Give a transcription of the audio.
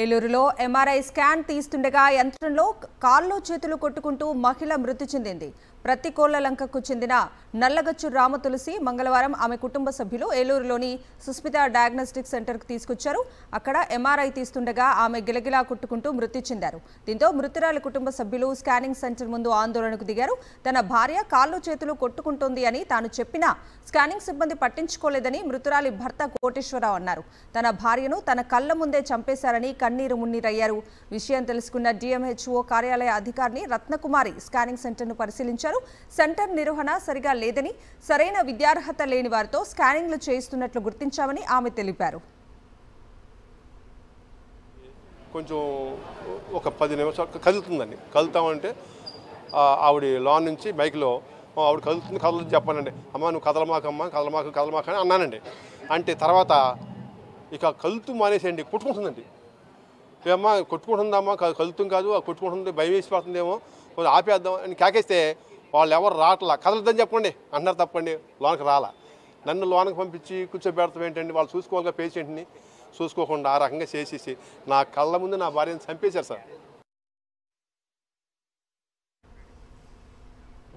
ఏలూరులో MRI scan తీస్తుండగా యంత్రంలో కాళ్ళు చేతులు కొట్టుకుంటూ మహిళ మృతి చెందింది. ప్రతికోళ్లలంకకు చెందిన నల్లగచ్చు రామతులసి మంగళవారం ఆమె కుటుంబ సభ్యులు ఏలూరులోని సుస్మిత డయాగ్నోస్టిక్ సెంటర్కు తీసుకొచ్చారు. అక్కడ ఎంఆర్ఐ తీస్తుండగా ఆమె గిలగిలా కొట్టుకుంటూ మృతి చెందారు. దీంతో మృతురాలి కుటుంబ సభ్యులు స్కానింగ్ సెంటర్ ముందు ఆందోళనకు దిగారు. తన భార్య కాళ్ళు చేతులు కొట్టుకుంటోంది అని తాను చెప్పినా స్కానింగ్ సిబ్బంది పట్టించుకోలేదని మృతురాలి భర్త కోటేశ్వరరావు అన్నారు. తన భార్యను తన కళ్ల ముందే చంపేశారని కన్నీరు మున్నీరయ్యారు. విషయం తెలుసుకున్న డిఎంహెచ్ఓ కార్యాలయ అధికారిని రత్నకుమారి స్కానింగ్ సెంటర్ను పరిశీలించారు. సెంటర్ నిర్వహణ సరిగా లేదని, సరైన విద్యార్హత లేని వారితో స్కానింగ్లు చేయిస్తున్నట్లు గుర్తించామని ఆమె తెలిపారు. కొంచెం ఒక 10 నిమిషాలు కదులుతుందండి. కదులుతామంటే ఆవిడ లోన్ నుంచి బైక్లో ఆవిడ కదులుతుంది చెప్పానండి. అమ్మ నువ్వు కదలమాకమ్మా కదలమాక అని అన్నానండి. అంటే తర్వాత ఇక కదులుతూ మానేసేయండి, కొట్టుకుంటుందండి. ఏమ్మా కొట్టుకుంటుందమ్మా, కదులుతుంది కాదు కొట్టుకుంటుంది, భయం వేసిపోతుందేమో, ఆపేద్దాం అని కేకేస్తే వాళ్ళు ఎవరు రావట్లా. కదలద్దని చెప్పండి అన్నారు తప్పండి, లోనకి రాలా. నన్ను లోనకి పంపించి కూర్చోబెడతాం ఏంటండి, వాళ్ళు చూసుకోవాలిగా పేషెంట్ని. చూసుకోకుండా ఆ రకంగా చేసేసి నా కళ్ళ ముందు నా భార్యను చంపేశారు సార్.